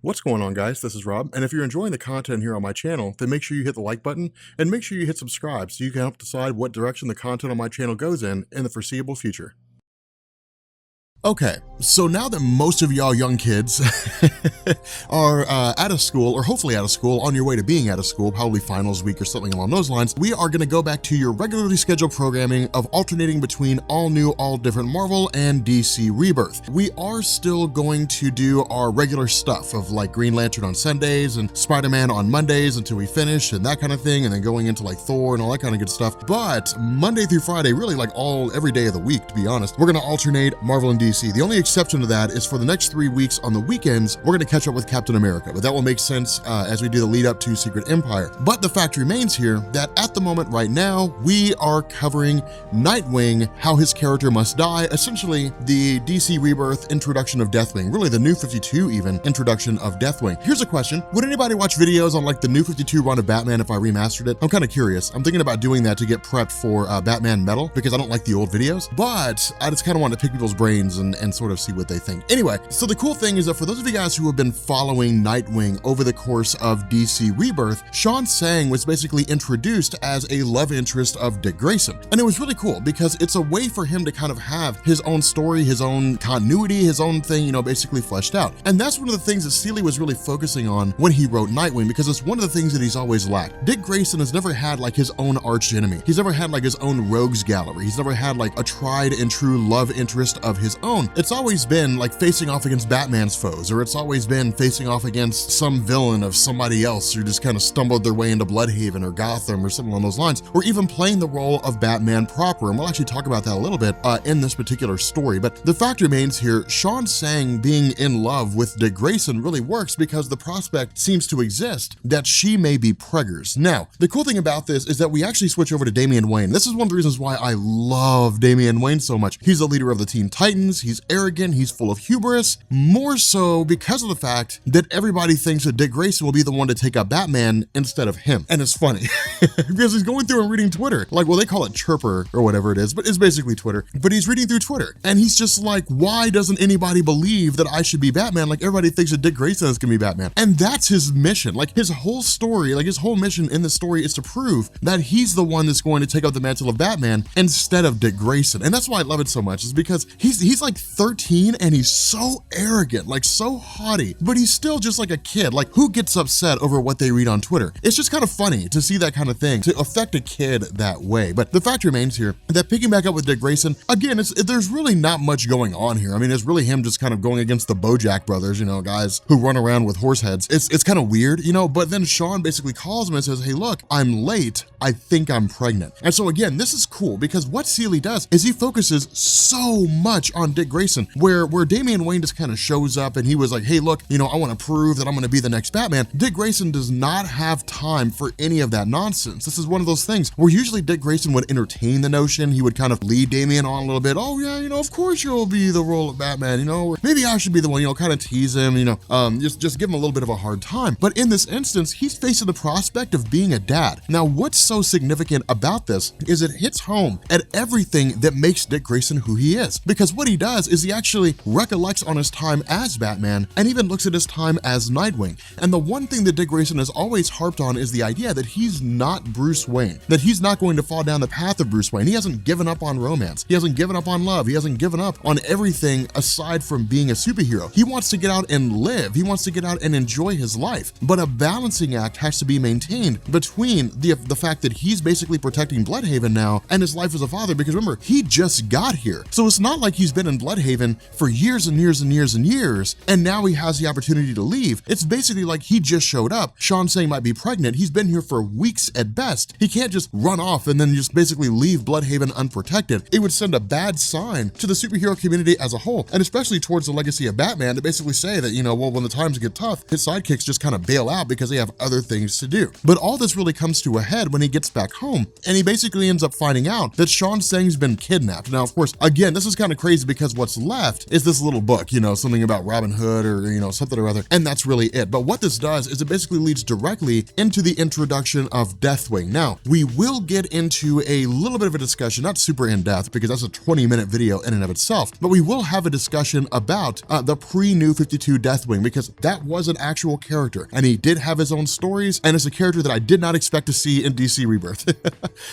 What's going on, guys? This is Rob, and if you're enjoying the content here on my channel, then make sure you hit the like button and make sure you hit subscribe so you can help decide what direction the content on my channel goes in the foreseeable future. Okay, so now that most of y'all young kids are out of school, or hopefully out of school, on your way to being out of school, probably finals week or something along those lines, we are gonna go back to your regularly scheduled programming of alternating between all new, all different Marvel and DC Rebirth. We are still going to do our regular stuff of like Green Lantern on Sundays and Spider-Man on Mondays until we finish and that kind of thing, and then going into like Thor and all that kind of good stuff. But Monday through Friday, really like every day of the week, to be honest, we're gonna alternate Marvel and DC. The only exception to that is for the next 3 weeks on the weekends, we're gonna catch up with Captain America, but that will make sense as we do the lead up to Secret Empire. But the fact remains here that at the moment right now, we are covering Nightwing, How His Character Must Die, essentially the DC Rebirth introduction of Deathwing, really the New 52 even introduction of Deathwing. Here's a question: would anybody watch videos on like the New 52 run of Batman if I remastered it? I'm kind of curious. I'm thinking about doing that to get prepped for Batman Metal, because I don't like the old videos, but I just kind of want to pick people's brains and sort of see what they think. Anyway, so the cool thing is that for those of you guys who have been following Nightwing over the course of DC Rebirth, Sean Sang was basically introduced as a love interest of Dick Grayson. And it was really cool because it's a way for him to kind of have his own story, his own continuity, his own thing, you know, basically fleshed out. And that's one of the things that Seeley was really focusing on when he wrote Nightwing, because it's one of the things that he's always lacked. Dick Grayson has never had like his own arch enemy. He's never had like his own rogues gallery. He's never had like a tried and true love interest of his own. It's always been like facing off against Batman's foes, or it's always been facing off against some villain of somebody else who just kind of stumbled their way into Bloodhaven or Gotham or something along those lines, or even playing the role of Batman proper. And we'll actually talk about that a little bit in this particular story. But the fact remains here, Sean Sang being in love with Dick Grayson really works because the prospect seems to exist that she may be preggers. Now, the cool thing about this is that we actually switch over to Damian Wayne. This is one of the reasons why I love Damian Wayne so much. He's the leader of the Teen Titans. He's arrogant. He's full of hubris, more so because of the fact that everybody thinks that Dick Grayson will be the one to take up Batman instead of him. And it's funny because he's going through and reading Twitter. Like, well, they call it Chirper or whatever it is, but it's basically Twitter. But he's reading through Twitter and he's just like, why doesn't anybody believe that I should be Batman? Like, everybody thinks that Dick Grayson is gonna be Batman. And that's his mission. Like, his whole story, like his whole mission in the story is to prove that he's the one that's going to take up the mantle of Batman instead of Dick Grayson. And that's why I love it so much, is because he's like 13 and he's so arrogant, like so haughty, but he's still just like a kid. Like, who gets upset over what they read on Twitter? It's just kind of funny to see that kind of thing, to affect a kid that way. But the fact remains here that picking back up with Dick Grayson, again, there's really not much going on here. I mean, it's really him just kind of going against the Bojack brothers, you know, guys who run around with horse heads. It's kind of weird, you know, but then Sean basically calls him and says, hey, look, I'm late. I think I'm pregnant. And so again, this is cool because what Seeley does is he focuses so much on Dick Grayson, where Damian Wayne just kind of shows up and he was like, hey, look, you know, I want to prove that I'm going to be the next Batman. Dick Grayson does not have time for any of that nonsense. This is one of those things where usually Dick Grayson would entertain the notion. He would kind of lead Damian on a little bit. Oh yeah, you know, of course you'll be the role of Batman, you know, or maybe I should be the one, you know, kind of tease him, you know, just give him a little bit of a hard time. But in this instance, he's facing the prospect of being a dad. Now, what's so significant about this is it hits home at everything that makes Dick Grayson who he is. Because what he does is he actually recollects on his time as Batman and even looks at his time as Nightwing. And the one thing that Dick Grayson has always harped on is the idea that he's not Bruce Wayne, that he's not going to fall down the path of Bruce Wayne. He hasn't given up on romance. He hasn't given up on love. He hasn't given up on everything aside from being a superhero. He wants to get out and live. He wants to get out and enjoy his life. But a balancing act has to be maintained between the fact that he's basically protecting Bloodhaven now and his life as a father, because remember, he just got here. So it's not like he's been in Bloodhaven for years and years and years and years, and now he has the opportunity to leave. It's basically like he just showed up. Sean Sang might be pregnant. He's been here for weeks at best. He can't just run off and then just basically leave Bloodhaven unprotected. It would send a bad sign to the superhero community as a whole, and especially towards the legacy of Batman, to basically say that, you know, well, when the times get tough, his sidekicks just kind of bail out because they have other things to do. But all this really comes to a head when he gets back home, and he basically ends up finding out that Sean Sang's been kidnapped. Now, of course, again, this is kind of crazy because because what's left is this little book, you know, something about Robin Hood or, you know, something or other, and that's really it. But what this does is it basically leads directly into the introduction of Deathwing. Now, we will get into a little bit of a discussion, not super in-depth because that's a 20-minute video in and of itself, but we will have a discussion about the pre-New 52 Deathwing, because that was an actual character and he did have his own stories, and it's a character that I did not expect to see in DC Rebirth.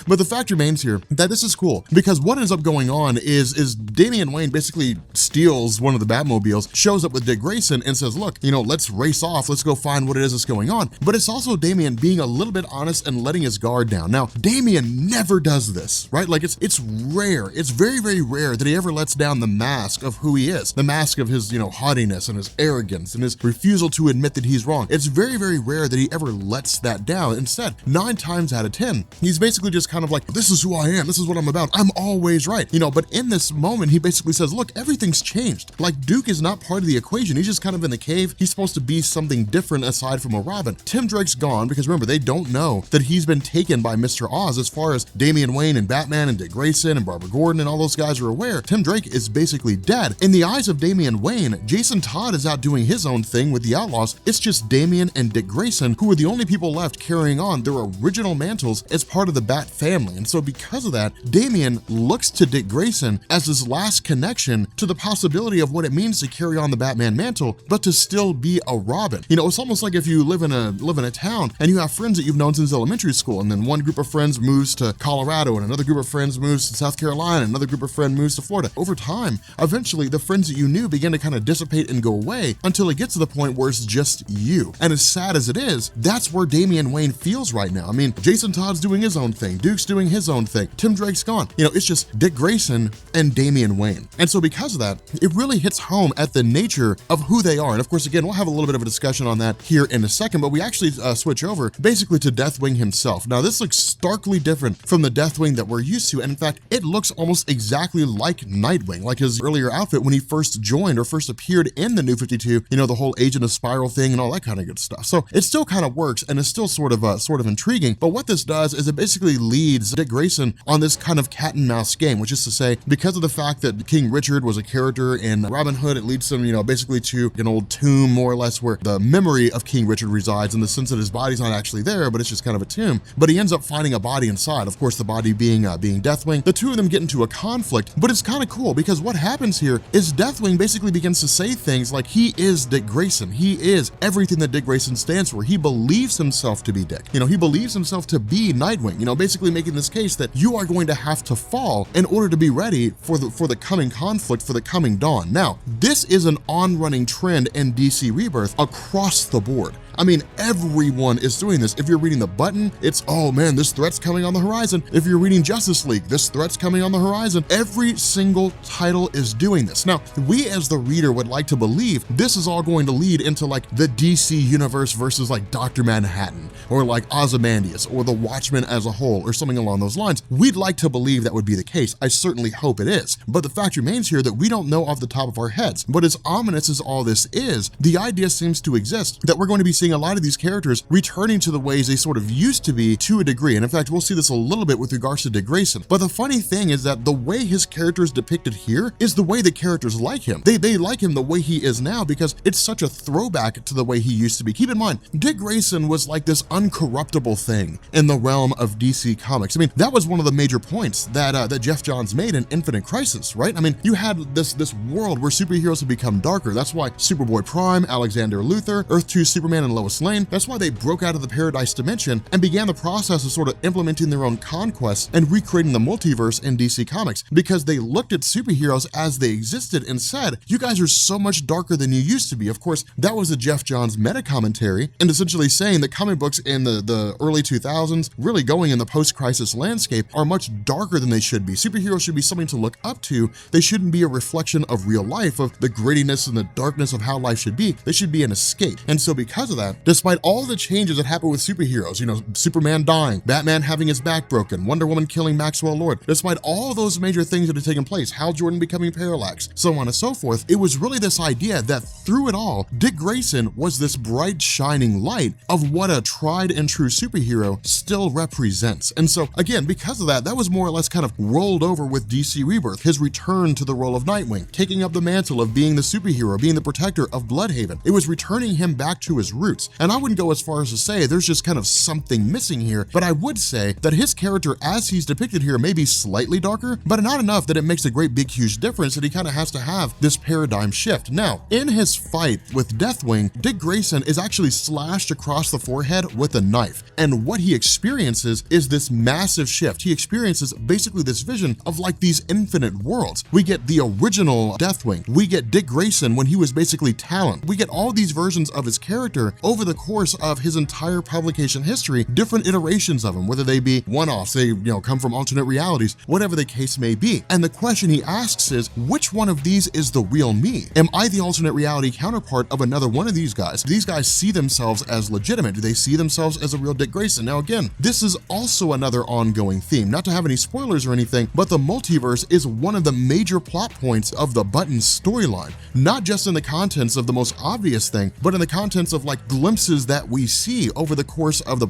But the fact remains here that this is cool, because what ends up going on is Damian Wayne basically steals one of the Batmobiles, shows up with Dick Grayson and says, look, you know, let's race off, let's go find what it is that's going on. But it's also Damian being a little bit honest and letting his guard down. Now, Damian never does this, right? Like it's rare, it's very, very rare that he ever lets down the mask of who he is, the mask of his, you know, haughtiness and his arrogance and his refusal to admit that he's wrong. It's very, very rare that he ever lets that down. Instead, 9 times out of 10, he's basically just kind of like, this is who I am, this is what I'm about, I'm always right, you know. But in this moment, he basically says, look, everything's changed. Like, Duke is not part of the equation, he's just kind of in the cave, he's supposed to be something different aside from a Robin. Tim Drake's gone, because remember, they don't know that he's been taken by Mr. Oz. As far as Damian Wayne and Batman and Dick Grayson and Barbara Gordon and all those guys are aware, Tim Drake is basically dead. In the eyes of Damian Wayne, Jason Todd is out doing his own thing with the Outlaws. It's just Damian and Dick Grayson who are the only people left carrying on their original mantles as part of the Bat family. And so because of that, Damian looks to Dick Grayson as his last connection to the possibility of what it means to carry on the Batman mantle, but to still be a Robin. You know, it's almost like if you live in a town and you have friends that you've known since elementary school, and then one group of friends moves to Colorado and another group of friends moves to South Carolina, and another group of friends moves to Florida. Over time, eventually the friends that you knew begin to kind of dissipate and go away until it gets to the point where it's just you. And as sad as it is, that's where Damian Wayne feels right now. I mean, Jason Todd's doing his own thing, Duke's doing his own thing, Tim Drake's gone. You know, it's just Dick Grayson and Damian Wayne. And so because of that, it really hits home at the nature of who they are. And of course, again, we'll have a little bit of a discussion on that here in a second, but we actually switch over basically to Deathwing himself. Now, this looks starkly different from the Deathwing that we're used to, and in fact, it looks almost exactly like Nightwing, like his earlier outfit when he first joined or first appeared in the New 52, you know, the whole Agent of Spiral thing and all that kind of good stuff. So it still kind of works and is still sort of intriguing, but what this does is it basically leads Dick Grayson on this kind of cat and mouse game, which is to say, because of the fact that King Richard was a character in Robin Hood, it leads him, you know, basically to an old tomb, more or less, where the memory of King Richard resides, in the sense that his body's not actually there, but it's just kind of a tomb. But he ends up finding a body inside, of course, the body being Deathwing. The two of them get into a conflict, but it's kind of cool because what happens here is Deathwing basically begins to say things like he is Dick Grayson. He is everything that Dick Grayson stands for. He believes himself to be Dick. You know, he believes himself to be Nightwing, you know, basically making this case that you are going to have to fall in order to be ready for the coming conflict, for the coming dawn. Now, this is an on-running trend in DC Rebirth across the board. I mean, everyone is doing this. If you're reading The Button, it's, oh man, this threat's coming on the horizon. If you're reading Justice League, this threat's coming on the horizon. Every single title is doing this. Now, we as the reader would like to believe this is all going to lead into like the DC universe versus like Dr. Manhattan or like Ozymandias or the Watchmen as a whole or something along those lines. We'd like to believe that would be the case. I certainly hope it is. But the fact remains here that we don't know off the top of our heads. But as ominous as all this is, the idea seems to exist that we're going to be seeing a lot of these characters returning to the ways they sort of used to be to a degree. And in fact, we'll see this a little bit with regards to Dick Grayson. But the funny thing is that the way his character is depicted here is the way the characters like him. They like him the way he is now because it's such a throwback to the way he used to be. Keep in mind, Dick Grayson was like this uncorruptible thing in the realm of DC Comics. I mean, that was one of the major points that Jeff Johns made in Infinite Crisis, right? I mean, you had this world where superheroes have become darker. That's why Superboy Prime, Alexander Luthor, Earth 2 Superman, and Lois Lane, that's why they broke out of the Paradise Dimension and began the process of sort of implementing their own conquests and recreating the multiverse in DC Comics, because they looked at superheroes as they existed and said, you guys are so much darker than you used to be. Of course, that was a Jeff Johns meta commentary and essentially saying that comic books in the early 2000s, really going in the post-crisis landscape, are much darker than they should be. Superheroes should be something to look up to. They shouldn't be a reflection of real life, of the grittiness and the darkness of how life should be. They should be an escape. And so because of that, that, despite all the changes that happen with superheroes, you know, Superman dying, Batman having his back broken, Wonder Woman killing Maxwell Lord, despite all those major things that had taken place, Hal Jordan becoming Parallax, so on and so forth, it was really this idea that through it all, Dick Grayson was this bright shining light of what a tried and true superhero still represents. And so again, because of that, that was more or less kind of rolled over with DC Rebirth, his return to the role of Nightwing, taking up the mantle of being the superhero, being the protector of Bloodhaven. It was returning him back to his roots. And I wouldn't go as far as to say there's just kind of something missing here, but I would say that his character as he's depicted here may be slightly darker, but not enough that it makes a great big huge difference that he kind of has to have this paradigm shift. Now, in his fight with Deathwing, Dick Grayson is actually slashed across the forehead with a knife. And what he experiences is this massive shift. He experiences basically this vision of like these infinite worlds. We get the original Deathwing. We get Dick Grayson when he was basically Talon. We get all these versions of his character over the course of his entire publication history, different iterations of him, whether they be one-offs, they come from alternate realities, whatever the case may be. And the question he asks is, which one of these is the real me? Am I the alternate reality counterpart of another one of these guys? Do these guys see themselves as legitimate? Do they see themselves as a real Dick Grayson? Now again, this is also another ongoing theme. Not to have any spoilers or anything, but the multiverse is one of the major plot points of the Button storyline, not just in the contents of the most obvious thing, but in the contents of like glimpses that we see over the course of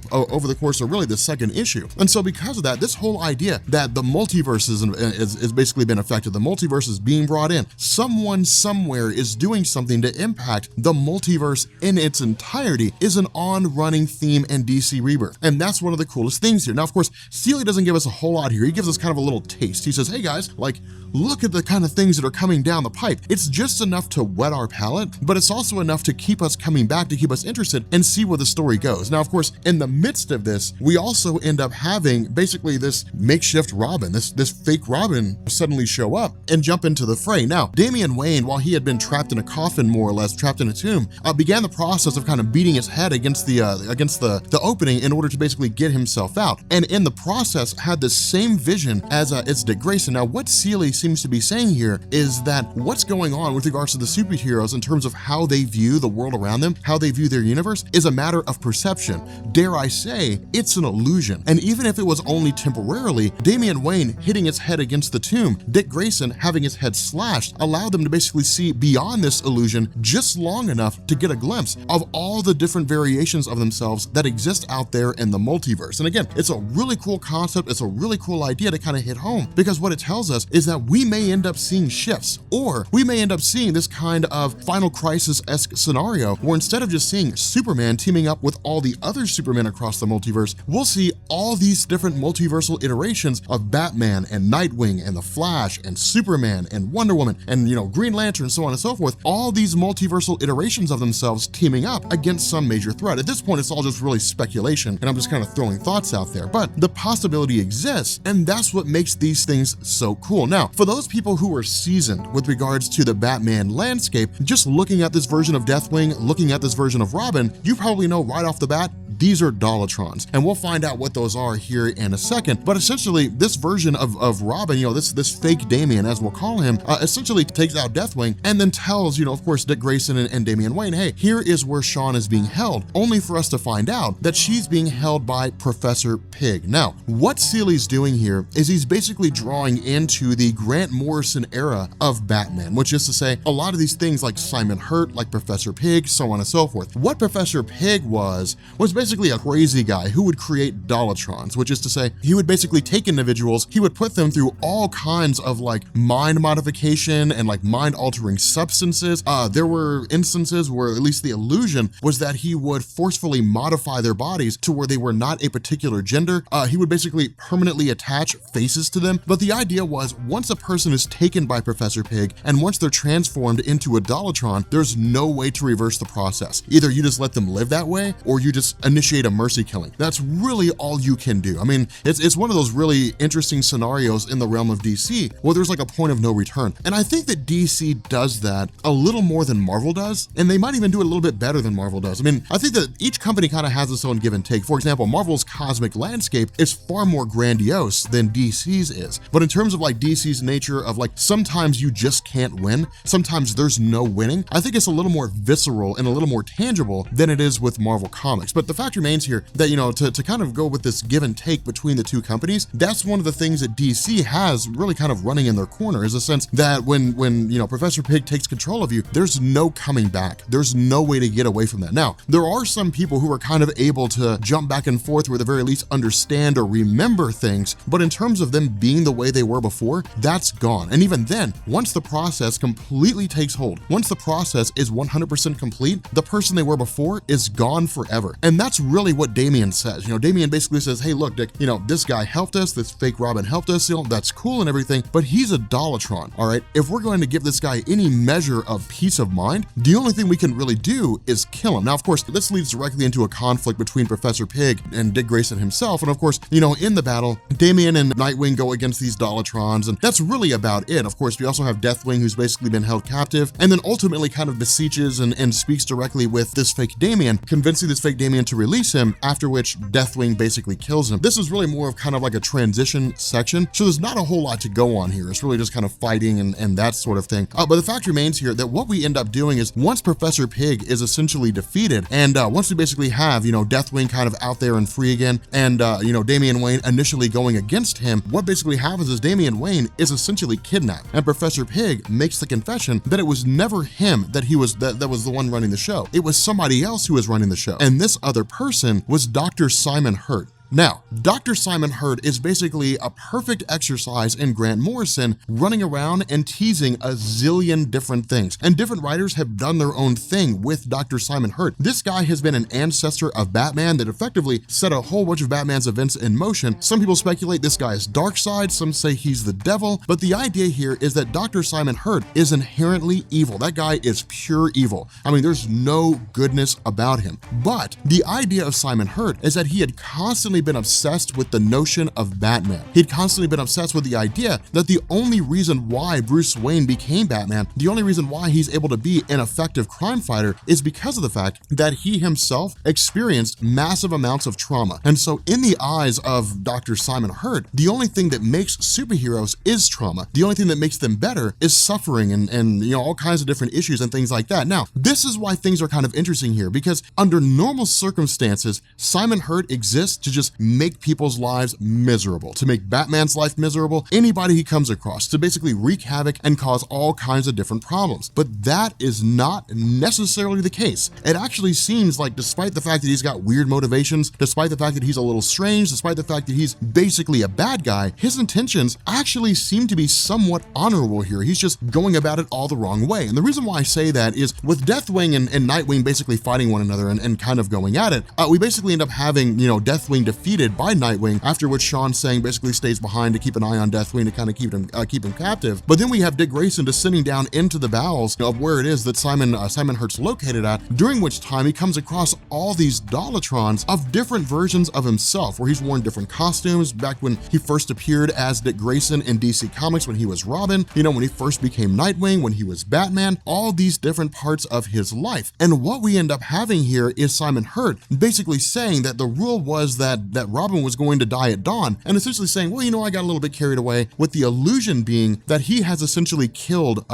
really the second issue. And so because of that, this whole idea that the multiverse is basically been affected, the multiverse is being brought in, someone somewhere is doing something to impact the multiverse in its entirety, is an on-running theme in DC Rebirth. And that's one of the coolest things here. Now, of course, Seeley doesn't give us a whole lot here. He gives us kind of a little taste. He says, hey guys, like, look at the kind of things that are coming down the pipe. It's just enough to whet our palate, but it's also enough to keep us coming back, to keep us interested and see where the story goes. Now, of course, in the midst of this, we also end up having basically this makeshift Robin, this fake Robin suddenly show up and jump into the fray. Now, Damian Wayne, while he had been trapped in a coffin, more or less trapped in a tomb, began the process of kind of beating his head against the opening in order to basically get himself out. And in the process, had the same vision as it's Dick Grayson. Now, what Seeley seems to be saying here is that what's going on with regards to the superheroes in terms of how they view the world around them, how they view their universe, is a matter of perception. Dare I say, it's an illusion. And even if it was only temporarily, Damian Wayne hitting his head against the tomb, Dick Grayson having his head slashed, allowed them to basically see beyond this illusion just long enough to get a glimpse of all the different variations of themselves that exist out there in the multiverse. And again, it's a really cool concept. It's a really cool idea to kind of hit home, because what it tells us is that we may end up seeing shifts, or we may end up seeing this kind of Final Crisis-esque scenario where instead of just seeing Superman teaming up with all the other Supermen across the multiverse, we'll see all these different multiversal iterations of Batman and Nightwing and the Flash and Superman and Wonder Woman and Green Lantern, so on and so forth, all these multiversal iterations of themselves teaming up against some major threat. At this point, it's all just really speculation, and I'm just kind of throwing thoughts out there, but the possibility exists, and that's what makes these things so cool. Now, for those people who are seasoned with regards to the Batman landscape, just looking at this version of Deathwing, looking at this version of Robin, you probably know right off the bat, these are Dolatrons, and we'll find out what those are here in a second. But essentially, this version of Robin, this fake Damian, as we'll call him, essentially takes out Deathwing and then tells, of course, Dick Grayson and Damian Wayne, hey, here is where Shawn is being held, only for us to find out that she's being held by Professor Pig. Now, what Seeley's doing here is he's basically drawing into the Grant Morrison era of Batman, which is to say, a lot of these things like Simon Hurt, like Professor Pig, so on and so forth. What Professor Pig was basically a crazy guy who would create Dolatrons, which is to say, he would basically take individuals, he would put them through all kinds of like mind modification and like mind altering substances. There were instances where at least the illusion was that he would forcefully modify their bodies to where they were not a particular gender. He would basically permanently attach faces to them. But the idea was, once a person is taken by Professor Pig and once they're transformed into a Dolatron, there's no way to reverse the process. Either you just let them live that way, or you just initiate initiate a mercy killing. That's really all you can do. I mean, it's one of those really interesting scenarios in the realm of DC where there's like a point of no return. And I think that DC does that a little more than Marvel does, and they might even do it a little bit better than Marvel does. I mean, I think that each company kind of has its own give and take. For example, Marvel's cosmic landscape is far more grandiose than DC's is. But in terms of like DC's nature of like, sometimes you just can't win, sometimes there's no winning, I think it's a little more visceral and a little more tangible than it is with Marvel Comics. But the fact remains here that, you know, to kind of go with this give and take between the two companies, that's one of the things that DC has really kind of running in their corner, is a sense that when you know, Professor Pig takes control of you, there's no coming back. There's no way to get away from that. Now, there are some people who are kind of able to jump back and forth, or at the very least understand or remember things, but in terms of them being the way they were before, that's gone. And even then, once the process completely takes hold, once the process is 100% complete, the person they were before is gone forever. And that's really what Damian says. You know, Damian basically says, hey, look, Dick, you know, this guy helped us, this fake Robin helped us, you know, that's cool and everything, but he's a Dollatron, all right? If we're going to give this guy any measure of peace of mind, the only thing we can really do is kill him. Now, of course, this leads directly into a conflict between Professor Pig and Dick Grayson himself. And of course, you know, in the battle, Damian and Nightwing go against these Dollatrons, and that's really about it. Of course, we also have Deathwing, who's basically been held captive, and then ultimately kind of beseeches and speaks directly with this fake Damian, convincing this fake Damian to release him, after which Deathwing basically kills him. This is really more of kind of like a transition section, so there's not a whole lot to go on here. It's really just kind of fighting and that sort of thing. But the fact remains here that what we end up doing is, once Professor Pig is essentially defeated, and once we basically have, you know, Deathwing kind of out there and free again, and you know, Damian Wayne initially going against him, what basically happens is Damian Wayne is essentially kidnapped, and Professor Pig makes the confession that it was never him that was the one running the show. It was somebody else who was running the show, and this other person was Dr. Simon Hurt. Now, Dr. Simon Hurt is basically a perfect exercise in Grant Morrison running around and teasing a zillion different things. And different writers have done their own thing with Dr. Simon Hurt. This guy has been an ancestor of Batman that effectively set a whole bunch of Batman's events in motion. Some people speculate this guy is Darkseid, some say he's the devil, but the idea here is that Dr. Simon Hurt is inherently evil. That guy is pure evil. I mean, there's no goodness about him. But the idea of Simon Hurt is that he had constantly been obsessed with the notion of Batman. He'd constantly been obsessed with the idea that the only reason why Bruce Wayne became Batman, the only reason why he's able to be an effective crime fighter, is because of the fact that he himself experienced massive amounts of trauma. And so in the eyes of Dr. Simon Hurt, the only thing that makes superheroes is trauma. The only thing that makes them better is suffering and you know, all kinds of different issues and things like that. Now, this is why things are kind of interesting here, because under normal circumstances, Simon Hurt exists to just make people's lives miserable, to make Batman's life miserable, anybody he comes across, to basically wreak havoc and cause all kinds of different problems. But that is not necessarily the case. It actually seems like, despite the fact that he's got weird motivations, despite the fact that he's a little strange, despite the fact that he's basically a bad guy, his intentions actually seem to be somewhat honorable here. He's just going about it all the wrong way. And the reason why I say that is, with Deathwing and Nightwing basically fighting one another and kind of going at it, we basically end up having, you know, Deathwing defeated by Nightwing, after which Sean Sang basically stays behind to keep an eye on Deathwing to kind of keep him captive. But then we have Dick Grayson descending down into the bowels of where it is that Simon Hurt's located at, during which time he comes across all these Dollatrons of different versions of himself, where he's worn different costumes back when he first appeared as Dick Grayson in DC Comics, when he was Robin, you know, when he first became Nightwing, when he was Batman, all these different parts of his life. And what we end up having here is Simon Hurt basically saying that the rule was that Robin was going to die at dawn, and essentially saying, well, you know, I got a little bit carried away, with the illusion being that he has essentially killed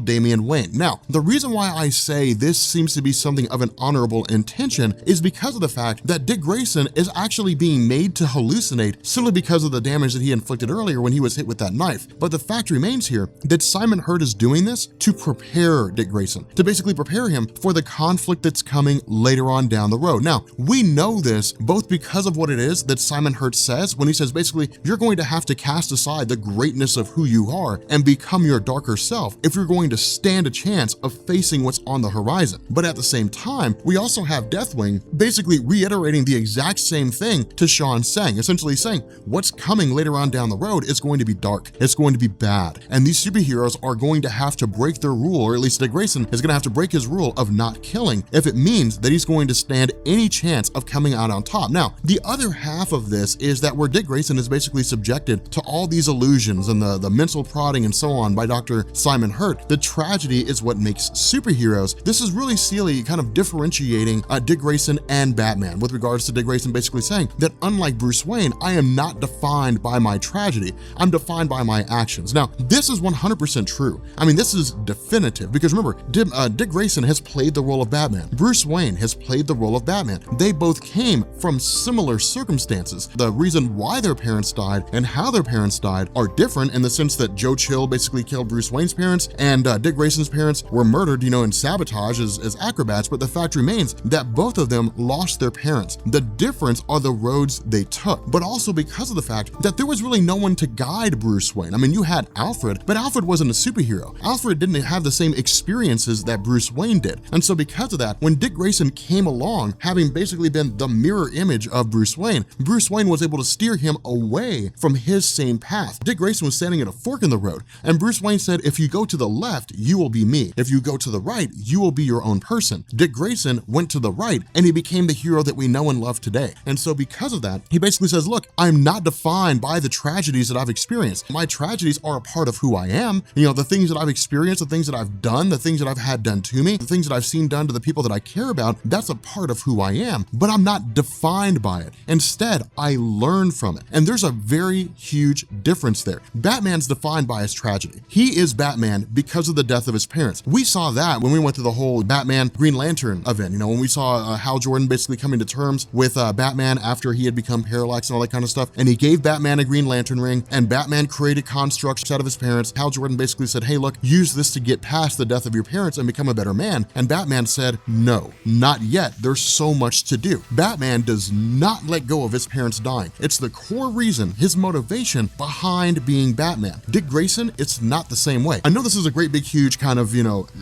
Damian Wayne. Now, the reason why I say this seems to be something of an honorable intention is because of the fact that Dick Grayson is actually being made to hallucinate simply because of the damage that he inflicted earlier when he was hit with that knife. But the fact remains here that Simon Hurt is doing this to prepare Dick Grayson, to basically prepare him for the conflict that's coming later on down the road. Now, we know this both because of what it is that Simon Hurt says when he says basically, you're going to have to cast aside the greatness of who you are and become your darker self if you're going to stand a chance of facing what's on the horizon. But at the same time, we also have Deathwing basically reiterating the exact same thing to Sean saying, essentially saying what's coming later on down the road is going to be dark, it's going to be bad, and these superheroes are going to have to break their rule, or at least Dick Grayson is going to have to break his rule of not killing if it means that he's going to stand any chance of coming out on top. Now, the other half of this is that where Dick Grayson is basically subjected to all these illusions and the mental prodding and so on by Dr. Simon Hurt, the tragedy is what makes superheroes. This is really Seeley kind of differentiating Dick Grayson and Batman with regards to Dick Grayson basically saying that unlike Bruce Wayne, I am not defined by my tragedy, I'm defined by my actions. Now, this is 100% true. I mean, this is definitive because remember, Dick Grayson has played the role of Batman. Bruce Wayne has played the role of Batman. They both came from similar circumstances. The reason why their parents died and how their parents died are different in the sense that Joe Chill basically killed Bruce Wayne's parents and Dick Grayson's parents were murdered, in sabotage as acrobats, but the fact remains that both of them lost their parents. The difference are the roads they took, but also because of the fact that there was really no one to guide Bruce Wayne. I mean, you had Alfred, but Alfred wasn't a superhero. Alfred didn't have the same experiences that Bruce Wayne did. And so because of that, when Dick Grayson came along, having basically been the mirror image of Bruce Wayne was able to steer him away from his same path. Dick Grayson was standing at a fork in the road, and Bruce Wayne said, if you go to the left, you will be me. If you go to the right, you will be your own person. Dick Grayson went to the right, and he became the hero that we know and love today. And so because of that, he basically says, look, I'm not defined by the tragedies that I've experienced. My tragedies are a part of who I am. The things that I've experienced, the things that I've done, the things that I've had done to me, the things that I've seen done to the people that I care about, that's a part of who I am, but I'm not defined by it. Instead, I learn from it. And there's a very huge difference there. Batman's defined by his tragedy. He is Batman because of the death of his parents. We saw that when we went through the whole Batman Green Lantern event, when we saw Hal Jordan basically coming to terms with Batman after he had become parallax and all that kind of stuff, and he gave Batman a Green Lantern ring, and Batman created constructs out of his parents. Hal Jordan basically said, hey, look, use this to get past the death of your parents and become a better man. And Batman said, no, not yet. There's so much to do. Batman does not let go of his parents dying. It's the core reason, his motivation behind being Batman. Dick Grayson, it's not the same way. I know this is a great big huge kind of,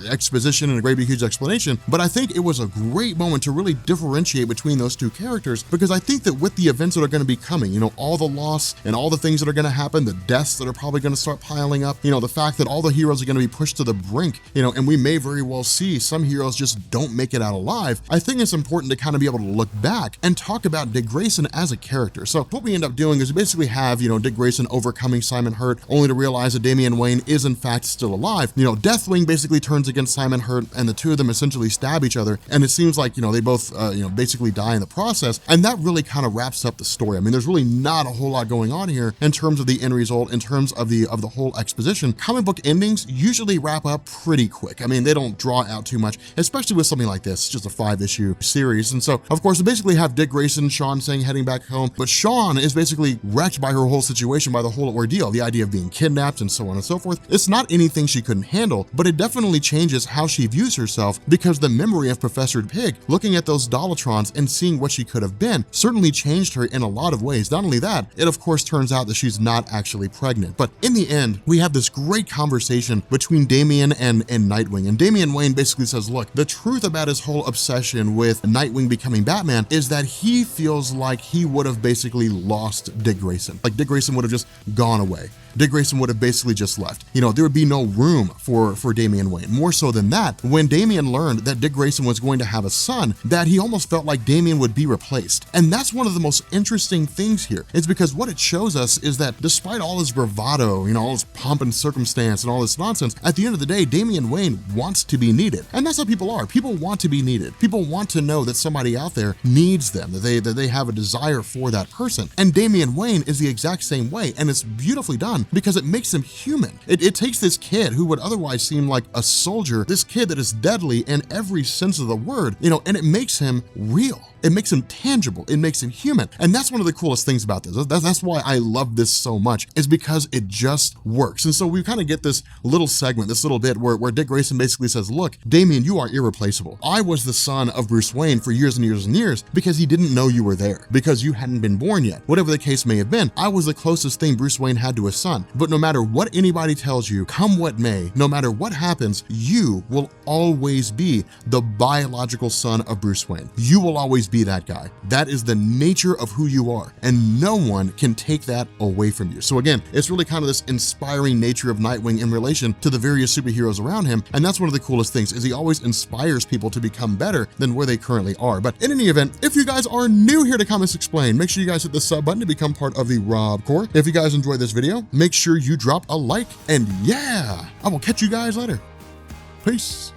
exposition and a great big huge explanation, but I think it was a great moment to really differentiate between those two characters, because I think that with the events that are going to be coming, all the loss and all the things that are going to happen, the deaths that are probably going to start piling up, the fact that all the heroes are going to be pushed to the brink, and we may very well see some heroes just don't make it out alive. I think it's important to kind of be able to look back and talk about Dick Grayson as a character. So what we end up doing is we basically have, Dick Grayson overcoming Simon Hurt, only to realize that Damian Wayne is in fact still alive. Deathwing basically turns against Simon Hurt, and the two of them essentially stab each other, and it seems like, they both, basically die in the process, and that really kind of wraps up the story. I mean, there's really not a whole lot going on here in terms of the end result, in terms of the whole exposition. Comic book endings usually wrap up pretty quick. I mean, they don't draw out too much, especially with something like this. It's just a 5-issue series. And so, of course, we basically have Dick Grayson, Sean saying heading back home, but Sean is basically wrecked by her whole situation, by the whole ordeal, the idea of being kidnapped and so on and so forth. It's not anything she couldn't handle, but it definitely changes how she views herself, because the memory of Professor Pig, looking at those Dollatrons and seeing what she could have been, certainly changed her in a lot of ways. Not only that, it of course turns out that she's not actually pregnant. But in the end, we have this great conversation between Damian and Nightwing. And Damian Wayne basically says, look, the truth about his whole obsession with Nightwing becoming Batman is that he feels like he would have basically lost Dick Grayson. Like Dick Grayson would have just gone away. Dick Grayson would have basically just left. There would be no room for Damian Wayne. More so than that, when Damian learned that Dick Grayson was going to have a son, that he almost felt like Damian would be replaced. And that's one of the most interesting things here, is because what it shows us is that despite all his bravado, all his pomp and circumstance and all this nonsense, at the end of the day, Damian Wayne wants to be needed. And that's how people are. People want to be needed. People want to know that somebody out there needs them, that they have a desire for that person. And Damian Wayne is the exact same way, and it's beautifully done because it makes him human. It takes this kid who would otherwise seem like a soldier, this kid that is deadly in every sense of the word, and it makes him real. It makes him tangible. It makes him human. And that's one of the coolest things about this. That's why I love this so much, is because it just works. And so we kind of get this little segment, this little bit where Dick Grayson basically says, look, Damian, you are irreplaceable. I was the son of Bruce Wayne for years and years and years because he didn't know you were there, because you hadn't been born yet. Whatever the case may have been, I was the closest thing Bruce Wayne had to his son. But no matter what anybody tells you, come what may, no matter what happens, you will always be the biological son of Bruce Wayne. You will always be that guy. That is the nature of who you are, and no one can take that away from you. So again, it's really kind of this inspiring nature of Nightwing in relation to the various superheroes around him, and that's one of the coolest things, is he always inspires people to become better than where they currently are. But in any event, if you guys are new here to Comics Explained, make sure you guys hit the sub button to become part of the Rob Corps. If you guys enjoyed this video, make sure you drop a like, and yeah, I will catch you guys later. Peace.